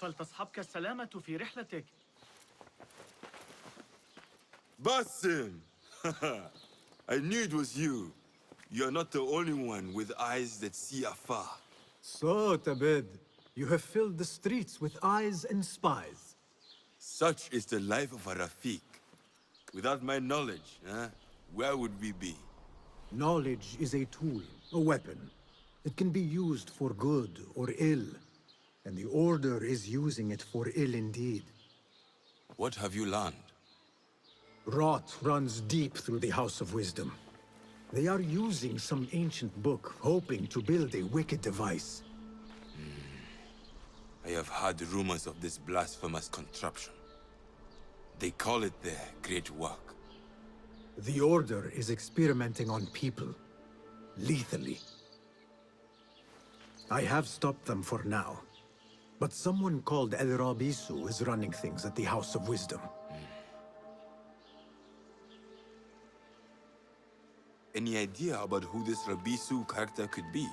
فلتصحبك السلامة في رحلتك. Basim! I knew it was you. You're not the only one with eyes that see afar. So, Tabed, you have filled the streets with eyes and spies. Such is the life of a Rafiq. Without my knowledge, where would we be? Knowledge is a tool, a weapon. It can be used for good or ill, and the Order is using it for ill indeed. What have you learned? Rot runs deep through the House of Wisdom. They are using some ancient book, hoping to build a wicked device. I have heard rumors of this blasphemous contraption. They call it their great work. The Order is experimenting on people, lethally. I have stopped them for now, but someone called El Rabisu is running things at the House of Wisdom. Any idea about who this Rabisu character could be?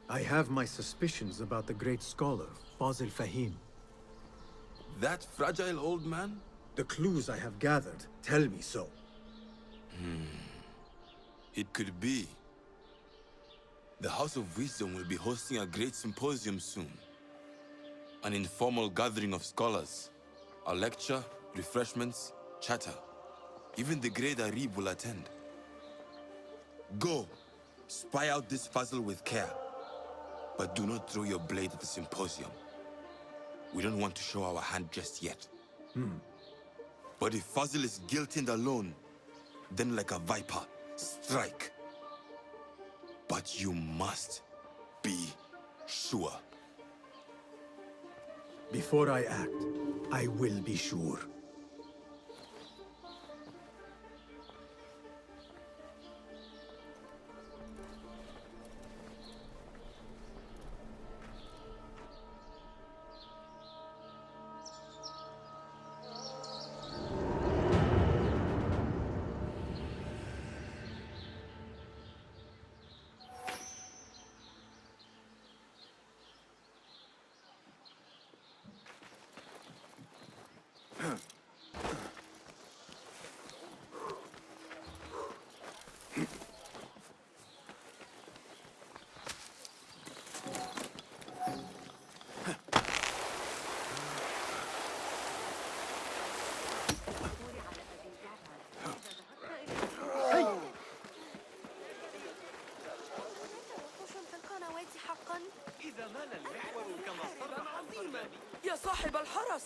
I have my suspicions about the great scholar, Fazıl Fahim. That fragile old man? The clues I have gathered tell me so. It could be. The House of Wisdom will be hosting a great symposium soon. An informal gathering of scholars. A lecture, refreshments, chatter. Even the great Arib will attend. Go, spy out this Fazıl with care. But do not throw your blade at the symposium. We don't want to show our hand just yet. But if Fazıl is guilty and alone, then like a viper, strike. But you must be sure. Before I act, I will be sure. يا صاحب الحرس!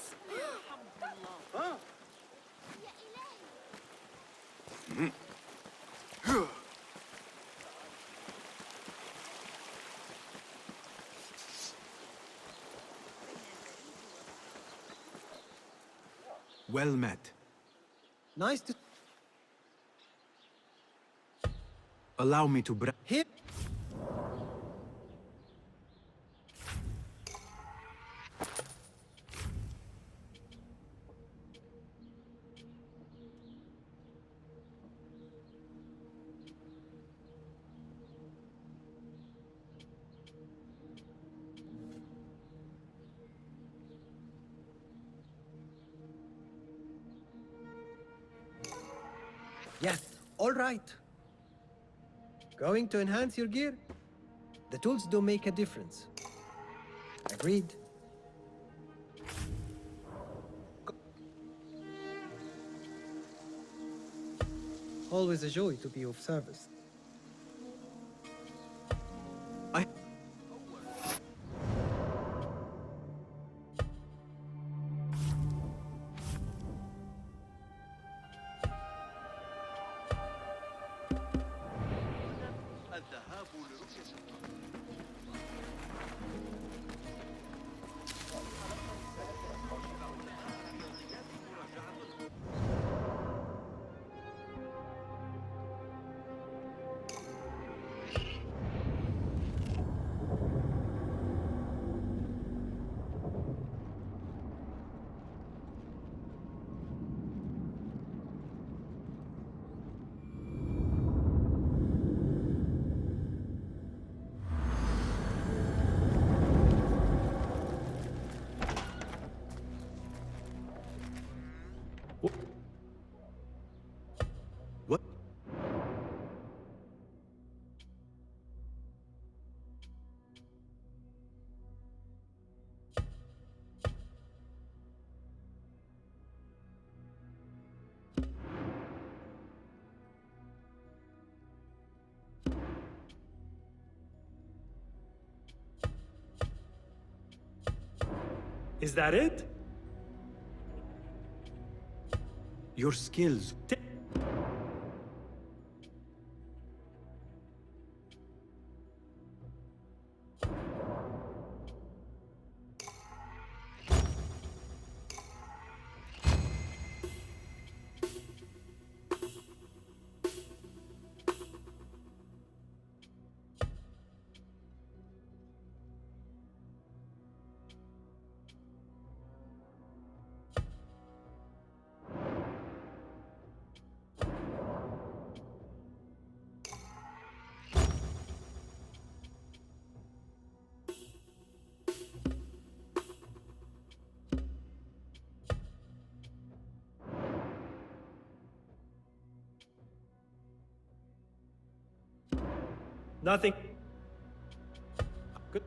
Well met. Nice to... Allow me to Here. Yes, all right. Going to enhance your gear? The tools do make a difference. Agreed. Always a joy to be of service. I... Is that it? Your skills. Nothing. Good.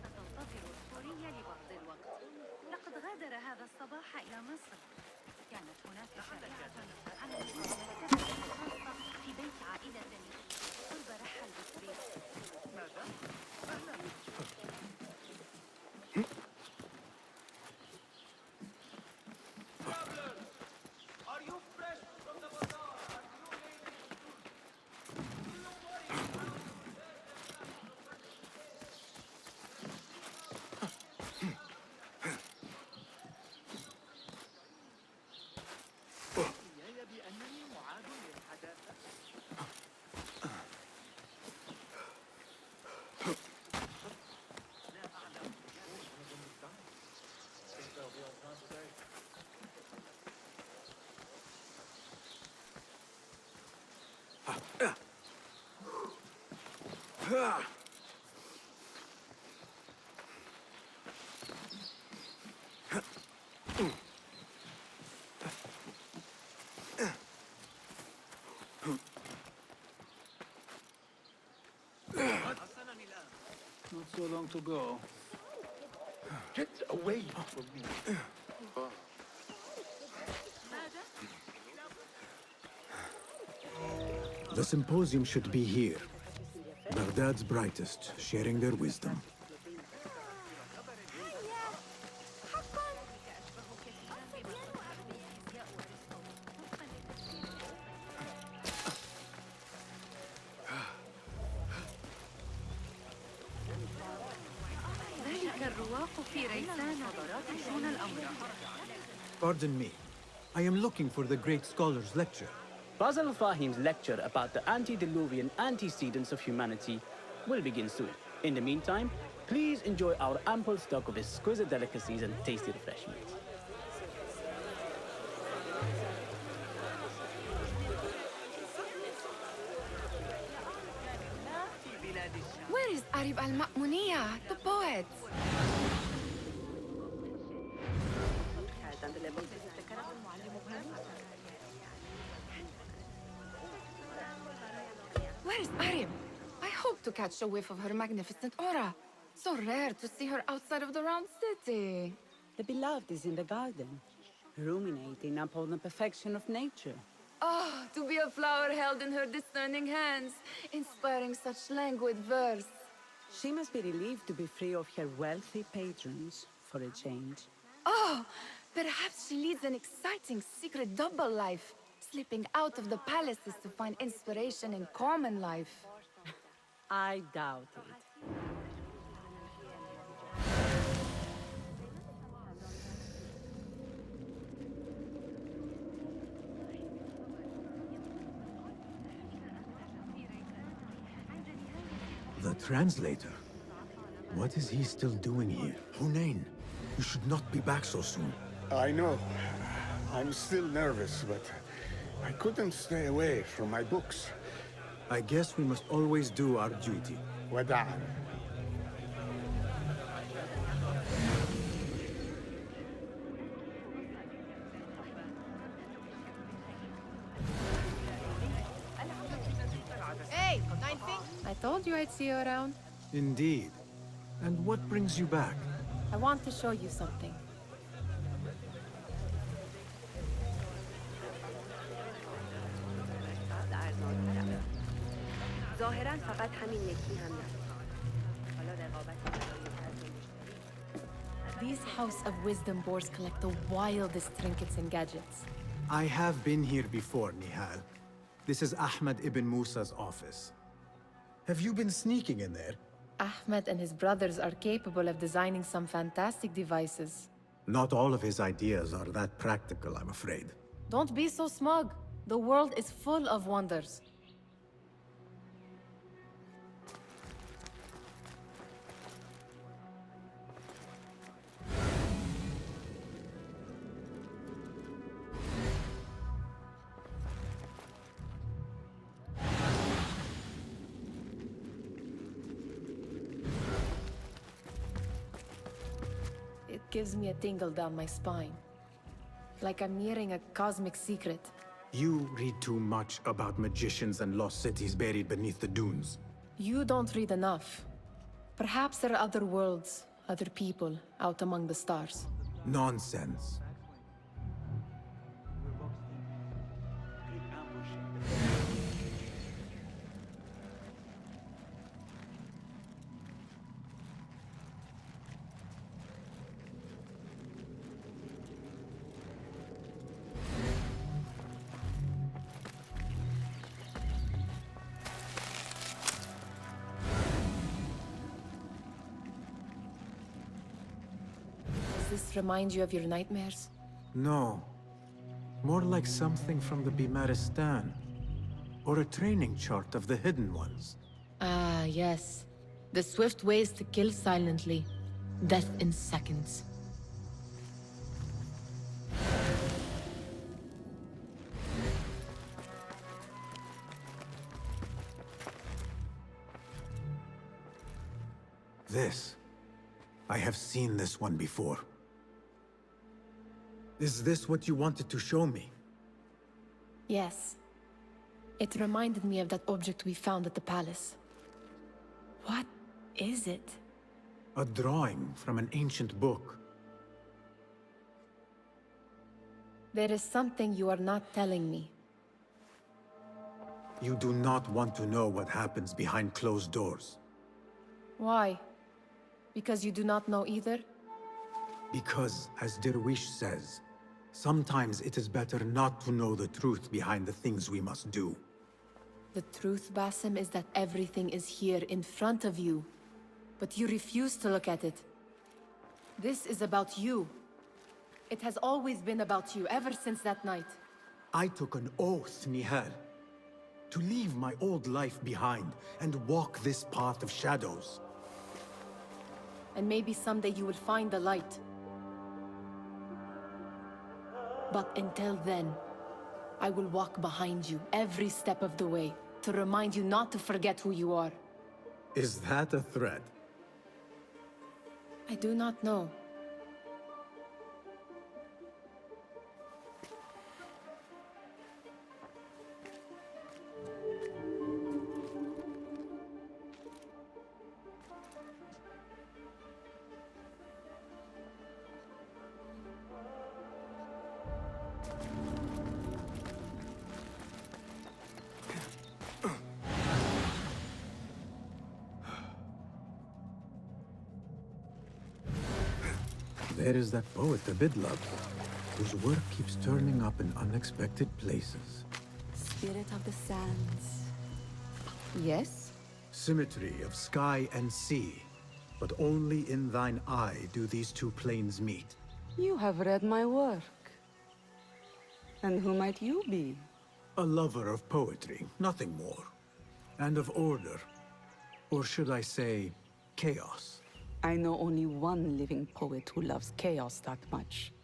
تنتظر السورية لبعض الوقت. لقد غادر هذا الصباح إلى مصر. كانت هناك شائعة على المستشفى الخاصة في بيت عائلة قرب رحى البكري. Not so long to go. Get away from me. The symposium should be here. Baghdad's brightest, sharing their wisdom. ذلك الرواق في ريسان يحشون الأمر. Pardon me. I am looking for the great scholar's lecture. Fazıl Fahim's lecture about the antediluvian antecedents of humanity will begin soon. In the meantime, please enjoy our ample stock of exquisite delicacies and tasty refreshments. Where is Arib al-Ma'muniyah, the poet? Where is Arib? I hope to catch a whiff of her magnificent aura. So rare to see her outside of the round city. The beloved is in the garden, ruminating upon the perfection of nature. Oh, to be a flower held in her discerning hands, inspiring such languid verse. She must be relieved to be free of her wealthy patrons for a change. Oh, perhaps she leads an exciting secret double life, slipping out of the palaces to find inspiration in common life. I doubt it. The translator? What is he still doing here? Hunain, you should not be back so soon. I know. I'm still nervous, but I couldn't stay away from my books. I guess we must always do our duty. Wada'an. Told you I'd see you around. Indeed. And what brings you back? I want to show you something. ظاهراً فقط همین یکی هم نه. حالا رقابت برای کسب مشتری. These House of Wisdom boards collect the wildest trinkets and gadgets. I have been here before, Nihal. This is Ahmed ibn Musa's office. Have you been sneaking in there? Ahmed and his brothers are capable of designing some fantastic devices. Not all of his ideas are that practical, I'm afraid. Don't be so smug. The world is full of wonders. It gives me a tingle down my spine. Like I'm nearing a cosmic secret. You read too much about magicians and lost cities buried beneath the dunes. You don't read enough. Perhaps there are other worlds, other people, out among the stars. Nonsense. Does this remind you of your nightmares? No. More like something from the Bimaristan. Or a training chart of the Hidden Ones. Ah, yes. The swift ways to kill silently. Death in seconds. This. I have seen this one before. Is this what you wanted to show me? Yes. It reminded me of that object we found at the palace. What is it? A drawing from an ancient book. There is something you are not telling me. You do not want to know what happens behind closed doors. Why? Because you do not know either? Because, as Derwish says, sometimes it is better not to know the truth behind the things we must do. The truth, Basim, is that everything is here in front of you. But you refuse to look at it. This is about you. It has always been about you, ever since that night. I took an oath, Nihal, to leave my old life behind and walk this path of shadows. And maybe someday you will find the light. But until then, I will walk behind you every step of the way to remind you not to forget who you are. Is that a threat? I do not know. There is that poet Abid loves, whose work keeps turning up in unexpected places. Spirit of the sands. Yes? Symmetry of sky and sea, but only in thine eye do these two planes meet. You have read my work. And who might you be? A lover of poetry, nothing more. And of order. Or should I say, chaos. I know only one living poet who loves chaos that much.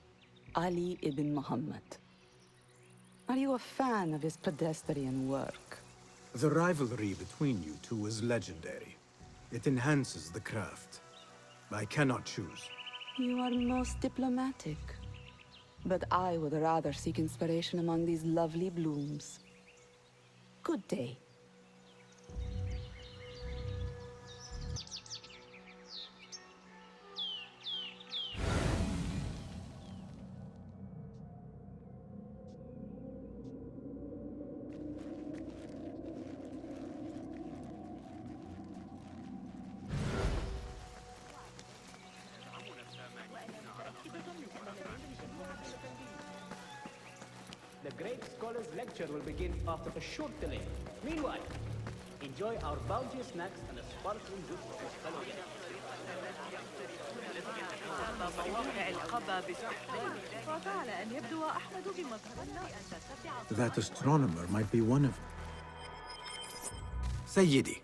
Ali ibn Muhammad. Are you a fan of his pedestrian work? The rivalry between you two is legendary. It enhances the craft. I cannot choose. You are most diplomatic. But I would rather seek inspiration among these lovely blooms. Good day. great scholar's lecture will begin after a short delay. Meanwhile, enjoy our bounteous snacks and a sparkling juice of your fellow guests. مواقع القبا باستخدام فعل أن يبدو أحمد بمظهر That astronomer might be one of them. Sayyidi,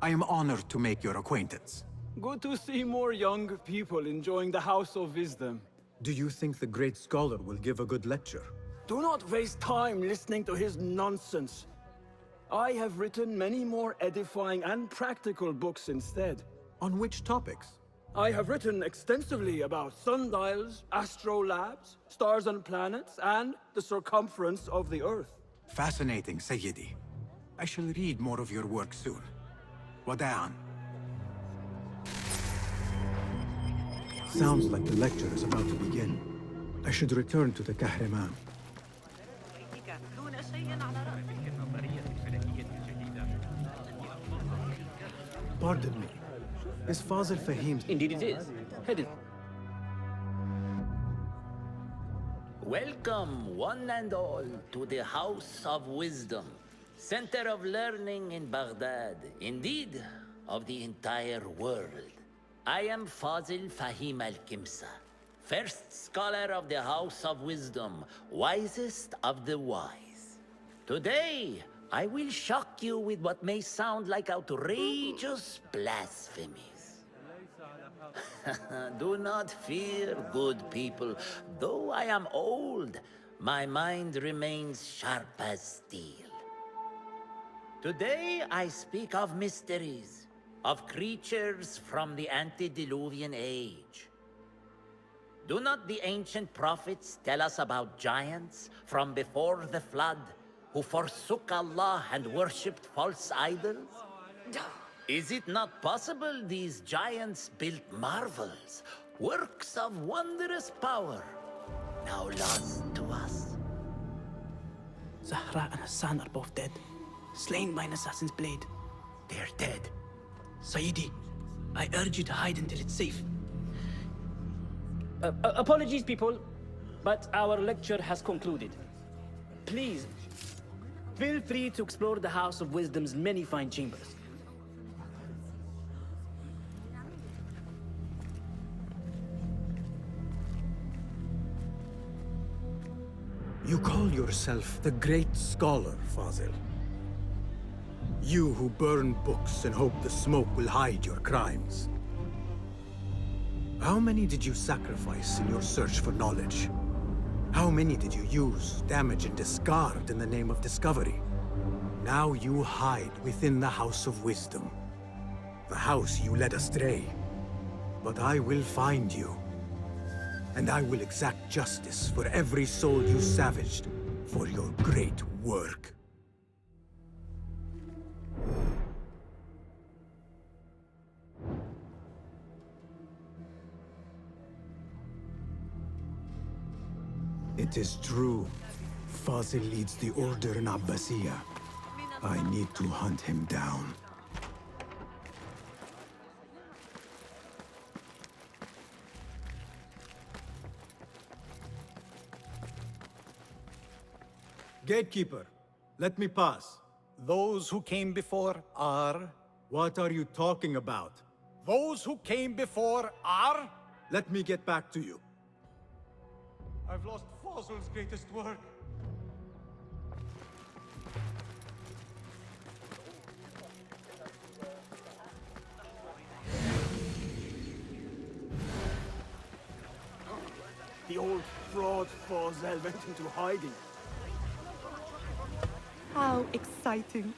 I am honored to make your acquaintance. Good to see more young people enjoying the House of Wisdom. Do you think the great scholar will give a good lecture? Do not waste time listening to his nonsense. I have written many more edifying and practical books instead. On which topics? I have written extensively about sundials, astrolabes, stars and planets, and the circumference of the Earth. Fascinating, Sayyidi. I shall read more of your work soon. Wada'an. Sounds like the lecture is about to begin. I should return to the Kahraman. Pardon me. Is Fazıl Fahim... Indeed it is. Headed. Welcome, one and all, to the House of Wisdom, center of learning in Baghdad, indeed, of the entire world. I am Fazıl Fahim al-Kimsa, first scholar of the House of Wisdom, wisest of the wise. Today, I will shock you with what may sound like outrageous blasphemies. Do not fear, good people. Though I am old, my mind remains sharp as steel. Today I speak of mysteries, of creatures from the antediluvian age. Do not the ancient prophets tell us about giants from before the flood who forsook Allah and worshipped false idols? Is it not possible these giants built marvels, works of wondrous power, now lost to us? Zahra and Hassan are both dead, slain by an assassin's blade. They're dead. Sayyidi, I urge you to hide until it's safe. Apologies, people, but our lecture has concluded. Please, feel free to explore the House of Wisdom's many fine chambers. You call yourself the great scholar, Fazıl. You who burn books and hope the smoke will hide your crimes. How many did you sacrifice in your search for knowledge? How many did you use, damage, and discard in the name of discovery? Now you hide within the House of Wisdom. The house you led astray. But I will find you. And I will exact justice for every soul you savaged for your great work. It is true. Fazıl leads the order in Abbasiyah. I need to hunt him down. Gatekeeper, let me pass. Those who came before are... What are you talking about? Those who came before are... Let me get back to you. I've lost Fazıl's greatest work. The old fraud Fazıl went into hiding. How exciting.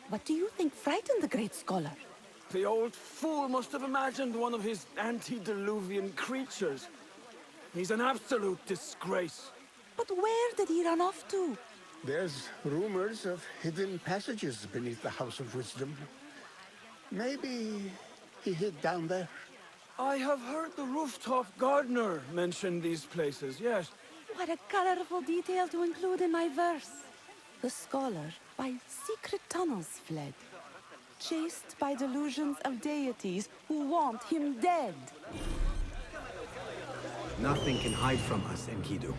What do you think frightened the great scholar? The old fool must have imagined one of his antediluvian creatures. He's an absolute disgrace. But where did he run off to? There's rumors of hidden passages beneath the House of Wisdom. Maybe he hid down there. I have heard the rooftop gardener mention these places, yes. What a colorful detail to include in my verse. The scholar by secret tunnels fled, chased by delusions of deities who want him dead. Nothing can hide from us, Enkidu.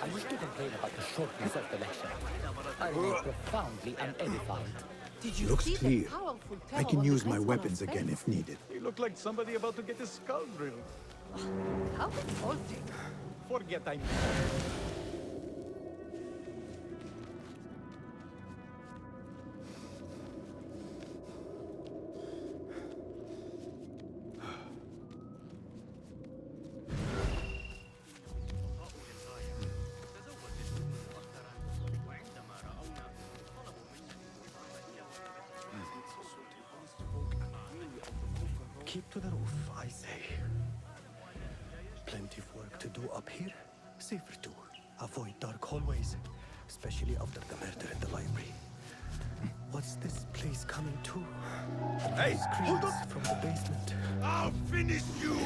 I wish to complain about the shortness of the lecture. I remain profoundly unedified. Did you Looks clear. I can use my weapons again if needed. You look like somebody about to get his skull drilled. How insulting. Forget I Keep to the roof, I say. Plenty of work to do up here. Safer too. Avoid dark hallways, especially after the murder in the library. What's this place coming to? Hey, hold Screams from the basement. I'll finish you!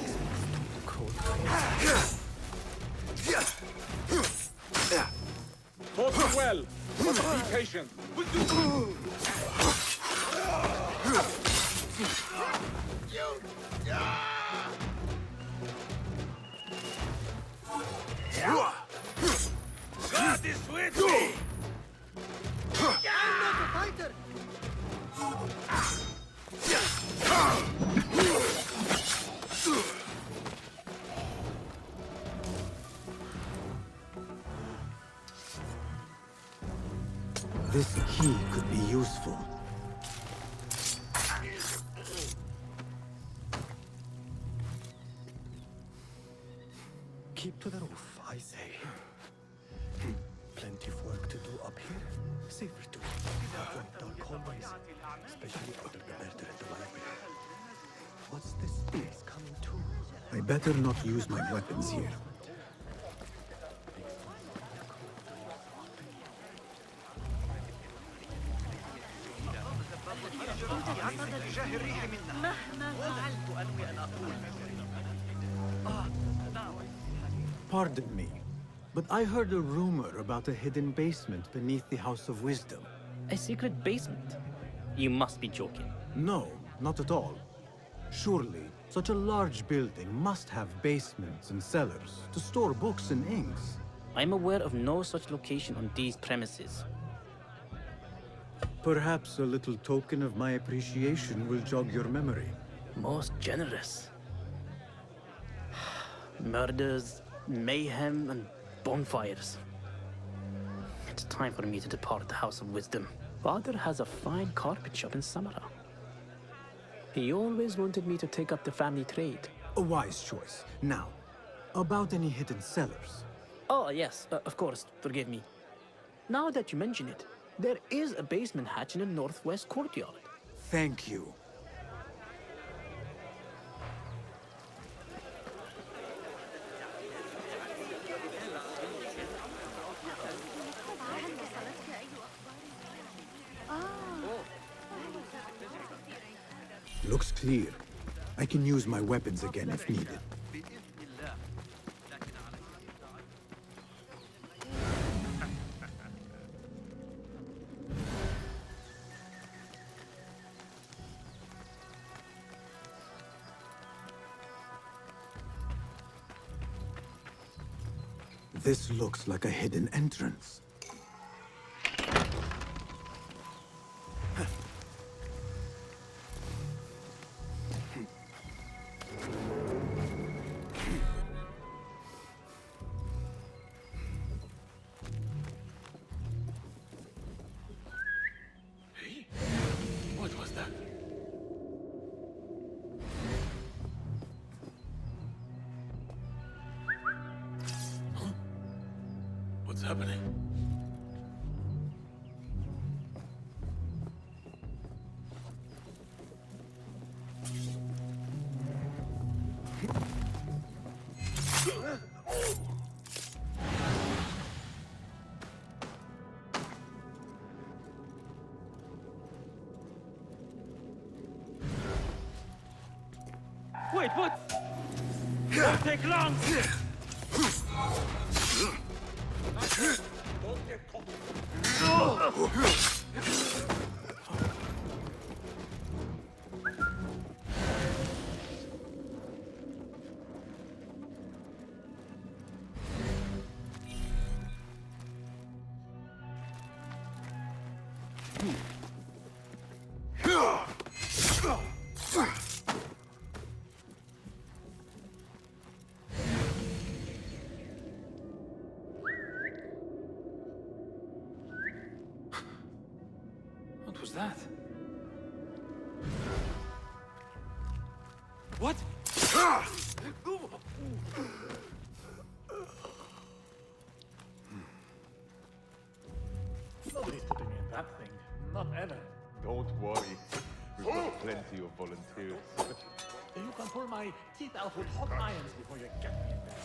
Fought well, but be patient. God is with me! I'm not a fighter! This key could be useful. Keep to the roof, I say. Plenty of work to do up here. Safer too. Avoid dark hallways, especially after the murder in the library. What's this place coming to? I better not use my weapons here. Pardon me, but I heard a rumor about a hidden basement beneath the House of Wisdom. A secret basement? You must be joking. No, not at all. Surely, such a large building must have basements and cellars to store books and inks. I'm aware of no such location on these premises. Perhaps a little token of my appreciation will jog your memory. Most generous. Murders, mayhem, and bonfires. It's time for me to depart the House of Wisdom. Father has a fine carpet shop in Samara. He always wanted me to take up the family trade. A wise choice. Now, about any hidden cellars. Oh, yes, of course, forgive me. Now that you mention it, there is a basement hatch in the northwest courtyard. Thank you. Looks clear. I can use my weapons again if needed. This looks like a hidden entrance. What was that? happening? Wait, what? Won't take long! What was that? What? Nobody's putting me in that thing. Not ever. Don't worry. We've got plenty of volunteers. You can pull my teeth out with hot irons before you get me in there.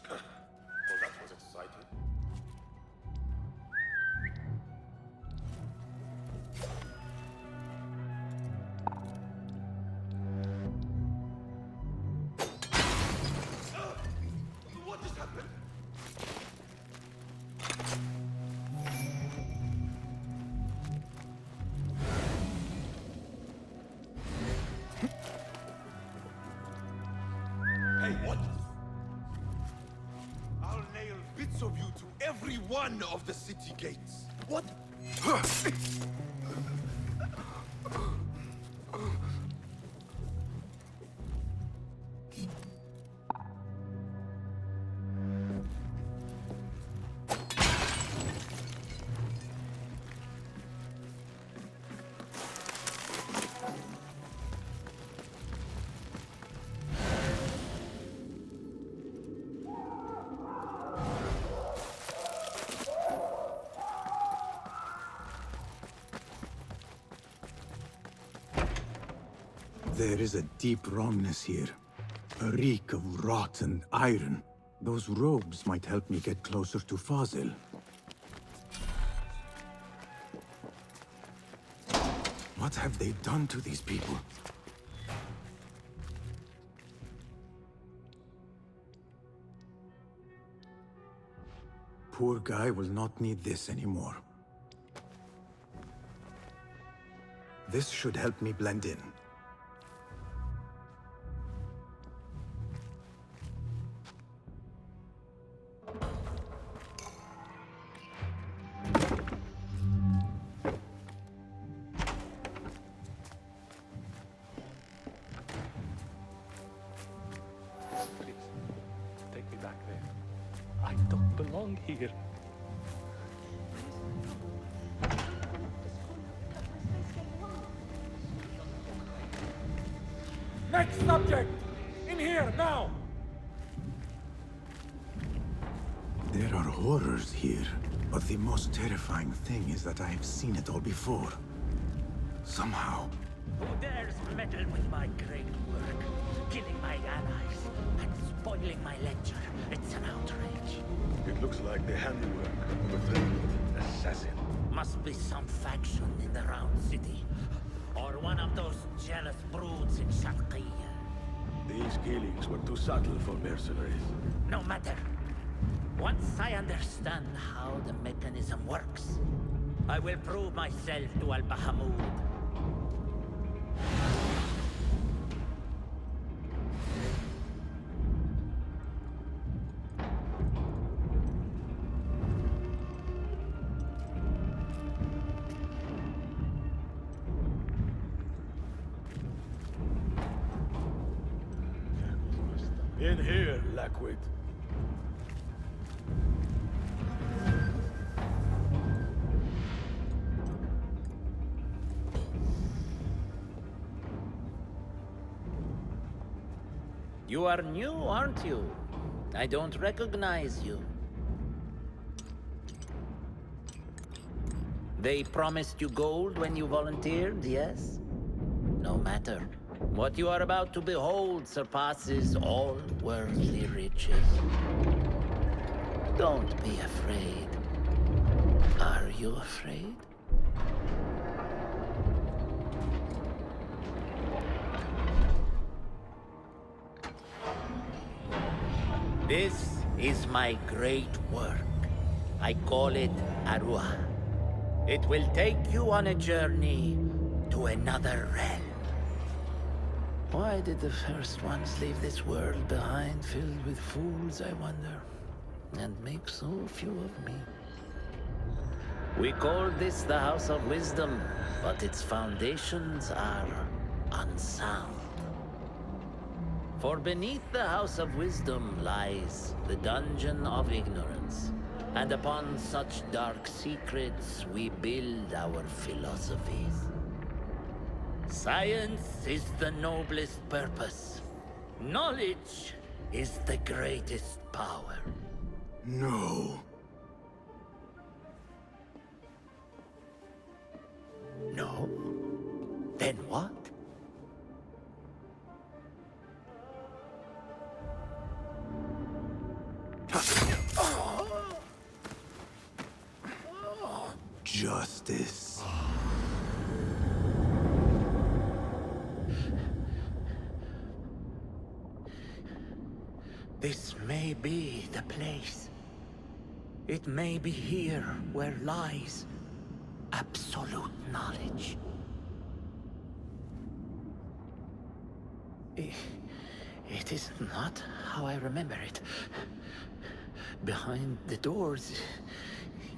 Well, that was exciting. What just happened? Hey, what? I'll nail bits of you to every one of the city gates. What? There is a deep wrongness here. A reek of rotten iron. Those robes might help me get closer to Fazıl. What have they done to these people? Poor guy will not need this anymore. This should help me blend in. Take me back there. I don't belong here. Next subject! In here, now! There are horrors here, but the most terrifying thing is that I have seen it all before. Somehow. Who dares meddle with my great work, killing my allies and spoiling my lecture? It's an outrage. It looks like the handiwork of a failed assassin. Must be some faction in the Round City, or one of those jealous broods in Sharqiyya. These killings were too subtle for mercenaries. No matter. Once I understand how the mechanism works, I will prove myself to Al-Bahamud. In here, Lackwit. You are new, aren't you? I don't recognize you. They promised you gold when you volunteered, yes? No matter. What you are about to behold surpasses all worldly riches. Don't be afraid. Are you afraid? This is my great work. I call it Arua. It will take you on a journey to another realm. Why did the first ones leave this world behind filled with fools, I wonder? And make so few of me. We call this the House of Wisdom, but its foundations are unsound. For beneath the House of Wisdom lies the Dungeon of Ignorance. And upon such dark secrets, we build our philosophies. Science is the noblest purpose. Knowledge is the greatest power. No. No? Then what? Justice. This may be the place. It may be here where lies absolute knowledge. It is not how I remember it. Behind the doors,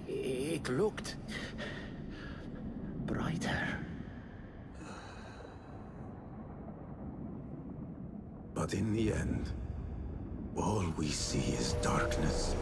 it looked brighter. But in the end, all we see is darkness.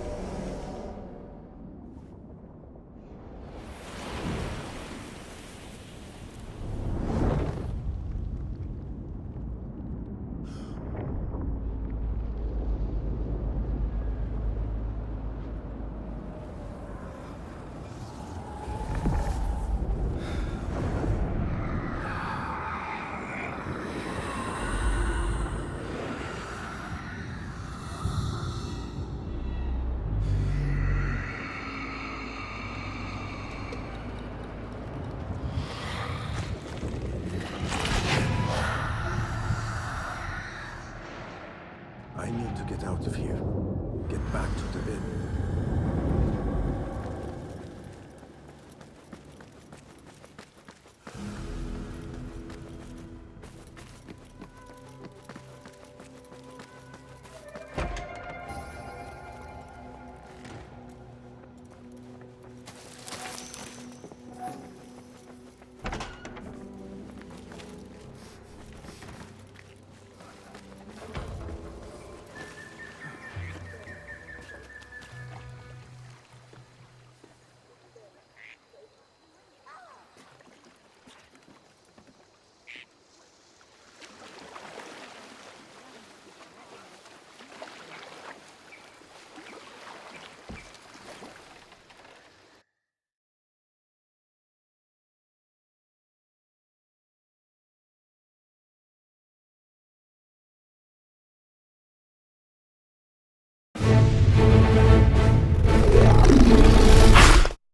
I need to get out of here. Get back to the inn.